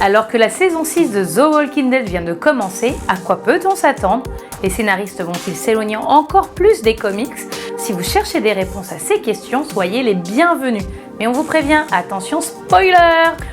Alors que la saison 6 de The Walking Dead vient de commencer, à quoi peut-on s'attendre? Les scénaristes vont-ils s'éloigner encore plus des comics? Si vous cherchez des réponses à ces questions, soyez les bienvenus. Mais on vous prévient, attention spoiler!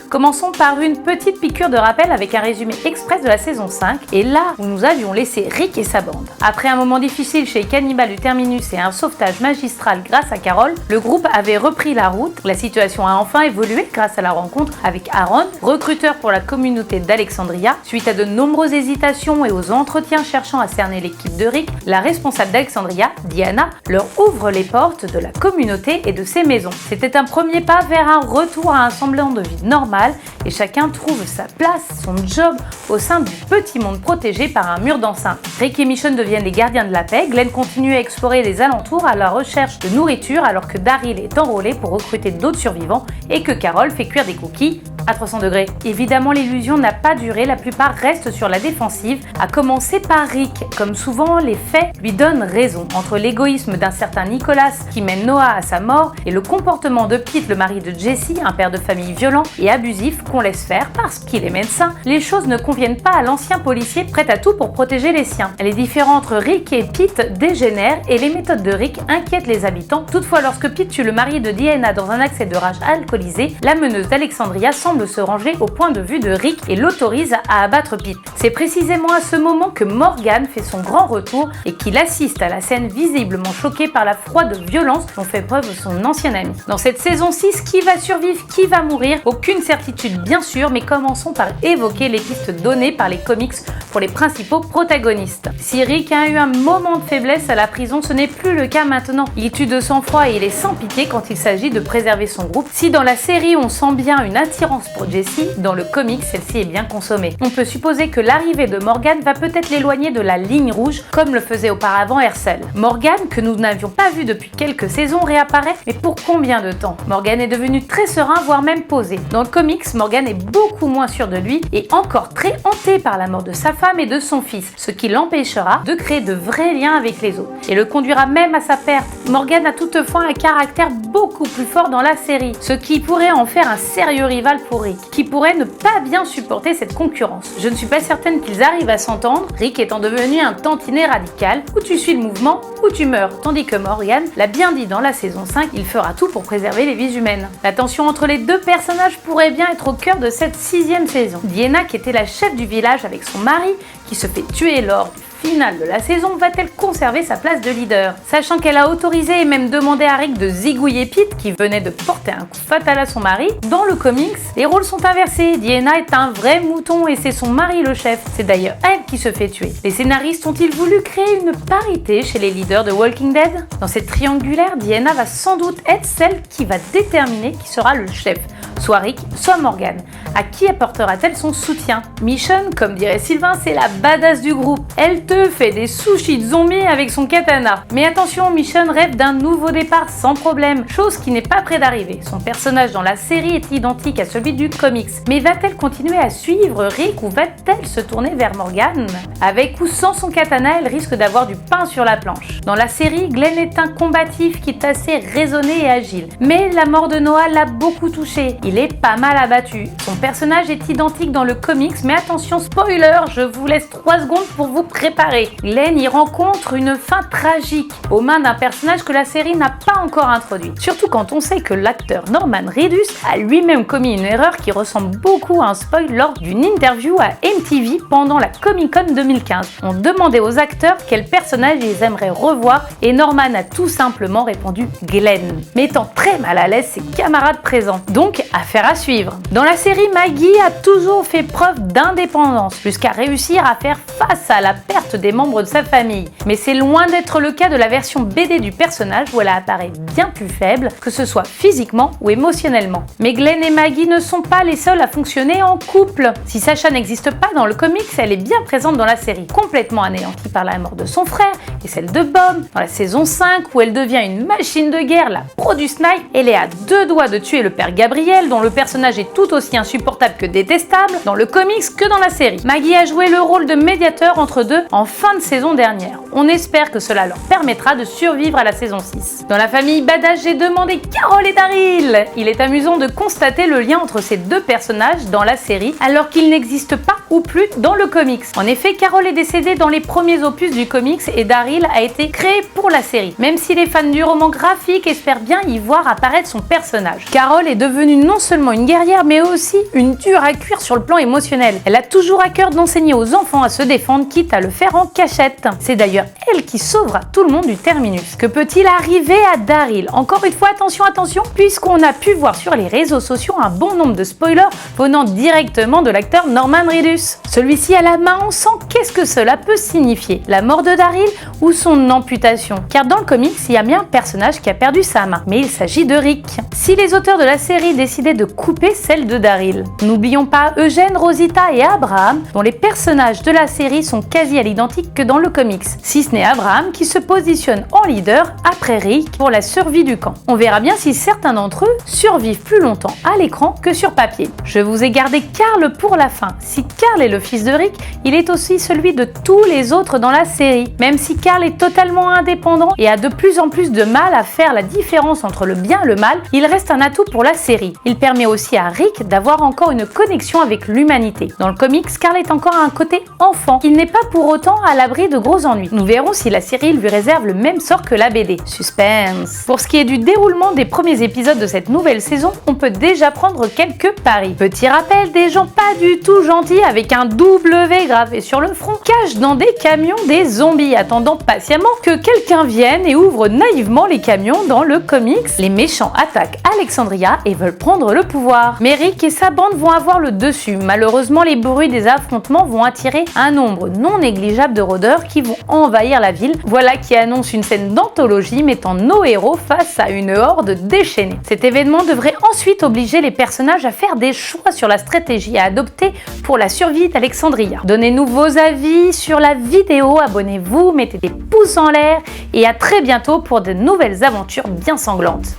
Commençons par une petite piqûre de rappel avec un résumé express de la saison 5 et là où nous avions laissé Rick et sa bande. Après un moment difficile chez Cannibal du Terminus et un sauvetage magistral grâce à Carol, le groupe avait repris la route. La situation a enfin évolué grâce à la rencontre avec Aaron, recruteur pour la communauté d'Alexandria. Suite à de nombreuses hésitations et aux entretiens cherchant à cerner l'équipe de Rick, la responsable d'Alexandria, Diana, leur ouvre les portes de la communauté et de ses maisons. C'était un premier pas vers un retour à un semblant de vie normal et chacun trouve sa place, son job au sein du petit monde protégé par un mur d'enceinte. Rick et Michonne deviennent les gardiens de la paix, Glenn continue à explorer les alentours à la recherche de nourriture alors que Daryl est enrôlé pour recruter d'autres survivants et que Carol fait cuire des cookies à 300 degrés. Évidemment, l'illusion n'a pas duré, la plupart restent sur la défensive, à commencer par Rick. Comme souvent, les faits lui donnent raison. Entre l'égoïsme d'un certain Nicholas qui mène Noah à sa mort et le comportement de Pete, le mari de Jesse, un père de famille violent et abusif qu'on laisse faire parce qu'il est médecin, les choses ne conviennent pas à l'ancien policier prêt à tout pour protéger les siens. Les différends entre Rick et Pete dégénèrent et les méthodes de Rick inquiètent les habitants. Toutefois, lorsque Pete tue le mari de Diana dans un accès de rage alcoolisé, la meneuse d'Alexandria semble se ranger au point de vue de Rick et l'autorise à abattre Pete. C'est précisément à ce moment que Morgan fait son grand retour et qu'il assiste à la scène visiblement choqué par la froide violence dont fait preuve son ancien ami. Dans cette saison 6, qui va survivre, qui va mourir? Aucune certitude bien sûr, mais commençons par évoquer les pistes données par les comics pour les principaux protagonistes. Si Rick a eu un moment de faiblesse à la prison, ce n'est plus le cas maintenant. Il tue de sang-froid et il est sans pitié quand il s'agit de préserver son groupe. Si dans la série on sent bien une attirance pour Jesse, dans le comic celle-ci est bien consommée. On peut supposer que l'arrivée de Morgan va peut-être l'éloigner de la ligne rouge comme le faisait auparavant Hercel. Morgan, que nous n'avions pas vu depuis quelques saisons, réapparaît, mais pour combien de temps? Morgan est devenu très serein, voire même posé. Dans le comics, Morgan est beaucoup moins sûr de lui et encore très hanté par la mort de sa femme et de son fils, ce qui l'empêchera de créer de vrais liens avec les autres et le conduira même à sa perte. Morgan a toutefois un caractère beaucoup plus fort dans la série, ce qui pourrait en faire un sérieux rival pour Rick, qui pourrait ne pas bien supporter cette concurrence. Je ne suis pas certaine qu'ils arrivent à s'entendre, Rick étant devenu un tantinet radical, où tu suis le mouvement, ou tu meurs, tandis que Morgan l'a bien dit dans la saison 5, il fera tout pour préserver les vies humaines. La tension entre les deux personnages pourrait bien être au cœur de cette 6e saison. Diana, qui était la chef du village avec son mari, qui se fait tuer lors du finale de la saison, va-t-elle conserver sa place de leader? Sachant qu'elle a autorisé et même demandé à Rick de zigouiller Pete, qui venait de porter un coup fatal à son mari, dans le comics, les rôles sont inversés. Diana est un vrai mouton et c'est son mari le chef. C'est d'ailleurs elle qui se fait tuer. Les scénaristes ont-ils voulu créer une parité chez les leaders de Walking Dead? Dans cette triangulaire, Diana va sans doute être celle qui va déterminer qui sera le chef. Soit Rick, soit Morgan. À qui apportera-t-elle son soutien? Michonne, comme dirait Sylvain, c'est la badass du groupe. Elle te fait des sushis de zombies avec son katana. Mais attention, Michonne rêve d'un nouveau départ sans problème, chose qui n'est pas près d'arriver. Son personnage dans la série est identique à celui du comics. Mais va-t-elle continuer à suivre Rick ou va-t-elle se tourner vers Morgan? Avec ou sans son katana, elle risque d'avoir du pain sur la planche. Dans la série, Glenn est un combatif qui est assez raisonné et agile. Mais la mort de Noah l'a beaucoup touché. Il est pas mal abattu. Son personnage est identique dans le comics, mais attention spoiler, je vous laisse 3 secondes pour vous préparer. Glenn y rencontre une fin tragique aux mains d'un personnage que la série n'a pas encore introduit. Surtout quand on sait que l'acteur Norman Reedus a lui-même commis une erreur qui ressemble beaucoup à un spoil lors d'une interview à MTV pendant la Comic Con 2015. On demandait aux acteurs quel personnage ils aimeraient revoir et Norman a tout simplement répondu Glenn, mettant très mal à l'aise ses camarades présents. Donc, affaire à suivre. Dans la série, Maggie a toujours fait preuve d'indépendance jusqu'à réussir à faire face à la perte des membres de sa famille. Mais c'est loin d'être le cas de la version BD du personnage où elle apparaît bien plus faible, que ce soit physiquement ou émotionnellement. Mais Glenn et Maggie ne sont pas les seuls à fonctionner en couple. Si Sasha n'existe pas dans le comics, elle est bien présente dans la série, complètement anéantie par la mort de son frère et celle de Bob. Dans la saison 5, où elle devient une machine de guerre, la pro du snipe, elle est à 2 doigts de tuer le père Gabriel, dont le personnage est tout aussi insupportable que détestable dans le comics que dans la série. Maggie a joué le rôle de médiateur entre deux en fin de saison dernière. On espère que cela leur permettra de survivre à la saison 6. Dans la famille Badass, j'ai demandé Carol et Daryl. Il est amusant de constater le lien entre ces deux personnages dans la série, alors qu'ils n'existent pas ou plus dans le comics. En effet, Carol est décédée dans les premiers opus du comics et Daryl a été créé pour la série, même si les fans du roman graphique espèrent bien y voir apparaître son personnage. Carol est devenue non seulement une guerrière, mais aussi une dure à cuire sur le plan émotionnel. Elle a toujours à cœur d'enseigner aux enfants à se défendre, quitte à le faire en cachette. C'est d'ailleurs elle qui sauvera tout le monde du terminus. Que peut-il arriver à Daryl? Encore une fois, attention, puisqu'on a pu voir sur les réseaux sociaux un bon nombre de spoilers venant directement de l'acteur Norman Reedus. Celui-ci a la main en sang, qu'est-ce que cela peut signifier? La mort de Daryl ou son amputation? Car dans le comics, il y a bien un personnage qui a perdu sa main, mais il s'agit de Rick. Si les auteurs de la série décidaient de couper celle de Daryl, n'oublions pas Eugène, Rosita et Abraham, dont les personnages de la série sont quasi à l'identique que dans le comics, si ce n'est Abraham qui se positionne en leader après Rick pour la survie du camp. On verra bien si certains d'entre eux survivent plus longtemps à l'écran que sur papier. Je vous ai gardé Carl pour la fin. Si Carl est le fils de Rick, il est aussi celui de tous les autres dans la série. Même si Carl est totalement indépendant et a de plus en plus de mal à faire la différence entre le bien et le mal, il reste un atout pour la série. Il permet aussi à Rick d'avoir encore une connexion avec l'humanité. Dans le comics, Carl est encore à un côté enfant. Il n'est pas pour autant à l'abri de gros ennuis. Nous verrons si la série lui réserve le même sort que la BD. Suspense. Pour ce qui est du déroulement des premiers épisodes de cette nouvelle saison, on peut déjà prendre quelques paris. Petit rappel, des gens pas du tout gentils avec un W gravé sur le front cachent dans des camions des zombies, attendant patiemment que quelqu'un vienne et ouvre naïvement les camions dans le comics. Les méchants attaquent Alexandria et veulent prendre le pouvoir. Mais Rick et sa bande vont avoir le dessus. Malheureusement, les bruits des affrontements vont attirer un nombre non négligeable de rôdeurs qui vont envahir la ville. Voilà qui annonce une scène d'anthologie mettant nos héros face à une horde déchaînée. Cet événement devrait ensuite obliger les personnages à faire des choix sur la stratégie à adopter pour la survie d'Alexandria. Donnez-nous vos avis sur la vidéo, abonnez-vous, mettez des pouces en l'air et à très bientôt pour de nouvelles aventures bien sanglantes.